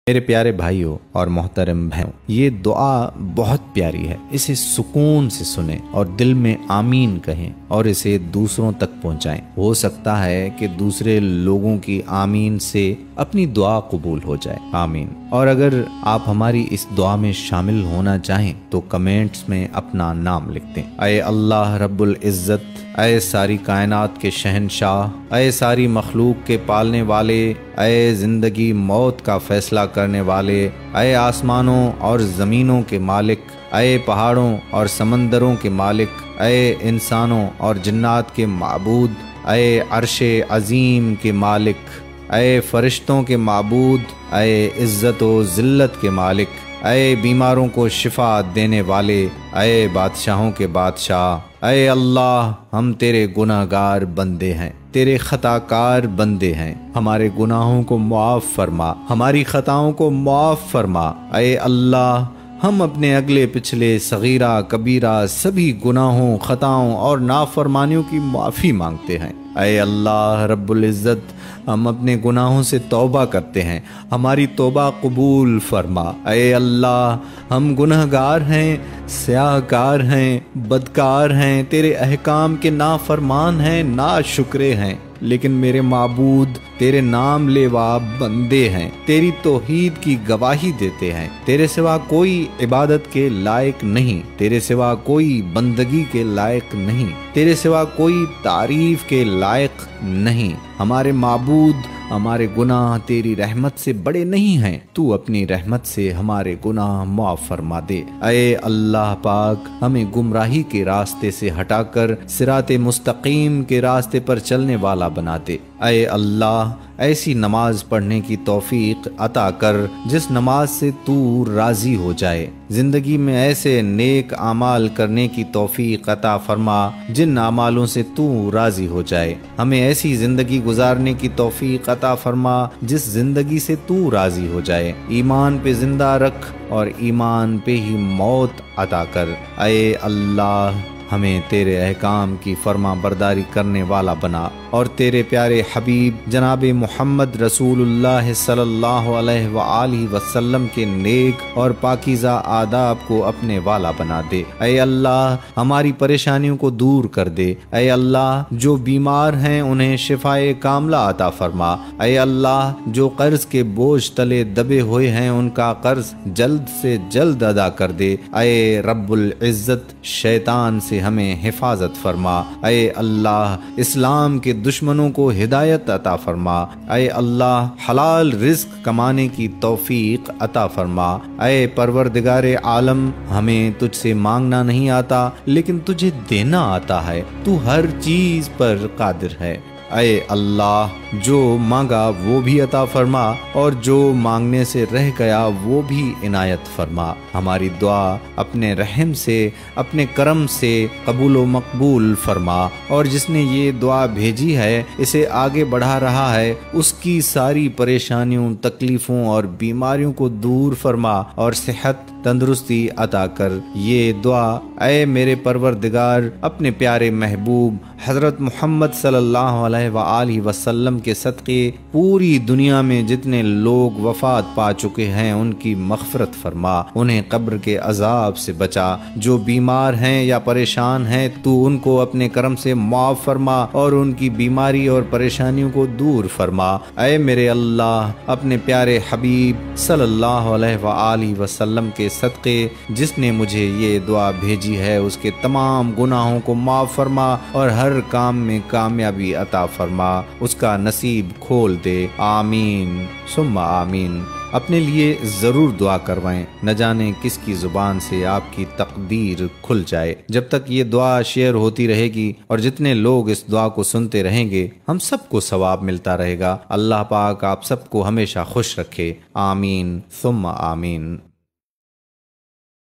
میرے پیارے بھائیوں اور محترم بہنوں، یہ دعا بہت پیاری ہے۔ اسے سکون سے سنیں اور دل میں آمین کہیں اور اسے دوسروں تک پہنچائیں۔ ہو سکتا ہے کہ دوسرے لوگوں کی آمین سے اپنی دعا قبول ہو جائے۔ آمین۔ اور اگر آپ ہماری اس دعا میں شامل ہونا چاہیں تو کمنٹس میں اپنا نام لکھ دیں۔ اے اللہ رب العزت، اے ساری کائنات کے شہنشاہ، اے ساری مخلوق کے پالنے والے، اے زندگی موت کا فیصلہ کرنے والے، اے آسمانوں اور زمینوں کے مالک، اے پہاڑوں اور سمندروں کے مالک، اے انسانوں اور جنات کے معبود، اے عرش عظیم کے مالک، اے فرشتوں کے معبود، اے عزت و ذلت کے مالک، اے بیماروں کو شفا دینے والے، اے بادشاہوں کے بادشاہ، اے اللہ ہم تیرے گناہ گار بندے ہیں، تیرے خطا کار بندے ہیں، ہمارے گناہوں کو معاف فرما، ہماری خطاؤں کو معاف فرما۔ اے اللہ ہم اپنے اگلے پچھلے صغیرہ کبیرہ سبھی گناہوں، خطاؤں اور نافرمانیوں کی معافی مانگتے ہیں۔ اے اللہ رب العزت، ہم اپنے گناہوں سے توبہ کرتے ہیں، ہماری توبہ قبول فرما۔ اے اللہ ہم گنہگار ہیں، سیاہ کار ہیں، بدکار ہیں، تیرے احکام کے نافرمان ہیں، ناشکرے ہیں، لیکن میرے معبود تیرے نام لیوا بندے ہیں، تیری توحید کی گواہی دیتے ہیں۔ تیرے سوا کوئی عبادت کے لائق نہیں، تیرے سوا کوئی بندگی کے لائق نہیں، تیرے سوا کوئی تعریف کے لائق نہیں۔ ہمارے معبود، ہمارے گناہ تیری رحمت سے بڑے نہیں ہیں، تو اپنی رحمت سے ہمارے گناہ معاف فرما دے۔ اے اللہ پاک، ہمیں گمراہی کے راستے سے ہٹا کر صراط مستقیم کے راستے پر چلنے والا بنا دے۔ اے اللہ ایسی نماز پڑھنے کی توفیق عطا کر جس نماز سے تو راضی ہو جائے۔ زندگی میں ایسے نیک اعمال کرنے کی توفیق عطا فرما جن اعمالوں سے تو راضی ہو جائے۔ ہمیں ایسی زندگی گزارنے کی توفیق عطا فرما جس زندگی سے تو راضی ہو جائے۔ ایمان پہ زندہ رکھ اور ایمان پہ ہی موت عطا کر۔ اے اللہ ہمیں تیرے احکام کی فرما برداری کرنے والا بنا اور تیرے پیارے حبیب جناب محمد رسول اللہ صلی اللہ علیہ وآلہ وسلم کے نیک اور پاکیزہ آداب کو اپنے والا بنا دے۔ اے اللہ ہماری پریشانیوں کو دور کر دے۔ اے اللہ جو بیمار ہیں انہیں شفائے کاملہ عطا فرما۔ اے اللہ جو قرض کے بوجھ تلے دبے ہوئے ہیں ان کا قرض جلد سے جلد ادا کر دے۔ اے رب العزت شیطان سے ہمیں حفاظت فرما۔ اے اللہ اسلام کے دشمنوں کو ہدایت عطا فرما۔ اے اللہ حلال رزق کمانے کی توفیق عطا فرما۔ اے پروردگار عالم، ہمیں تجھ سے مانگنا نہیں آتا لیکن تجھے دینا آتا ہے، تو ہر چیز پر قادر ہے۔ اے اللہ جو مانگا وہ بھی عطا فرما اور جو مانگنے سے رہ گیا وہ بھی عنایت فرما۔ ہماری دعا اپنے رحم سے، اپنے کرم سے قبول و مقبول فرما، اور جس نے یہ دعا بھیجی ہے اسے آگے بڑھا رہا ہے اس کی ساری پریشانیوں، تکلیفوں اور بیماریوں کو دور فرما اور صحت تندرستی عطا کر۔ یہ دعا اے میرے پروردگار اپنے پیارے محبوب حضرت محمد صلی اللہ علیہ وآلہ وسلم کے صدقے پوری دنیا میں جتنے لوگ وفات پا چکے ہیں ان کی مغفرت فرما، انہیں قبر کے عذاب سے بچا۔ جو بیمار ہیں یا پریشان ہیں تو ان کو اپنے کرم سے معاف فرما اور ان کی بیماری اور پریشانیوں کو دور فرما۔ اے میرے اللہ اپنے پیارے حبیب صلی اللہ علیہ وآلہ وسلم کے صدقے جس نے مجھے یہ دعا بھیجی ہے اس کے تمام گناہوں کو معاف فرما اور ہر کام میں کامیابی عطا فرما، اس کا نصیب کھول دے۔ آمین ثم آمین۔ اپنے لیے ضرور دعا کروائیں، نہ جانے کس کی زبان سے آپ کی تقدیر کھل جائے۔ جب تک یہ دعا شیئر ہوتی رہے گی اور جتنے لوگ اس دعا کو سنتے رہیں گے ہم سب کو ثواب ملتا رہے گا۔ اللہ پاک آپ سب کو ہمیشہ خوش رکھے۔ آمین ثم آمین۔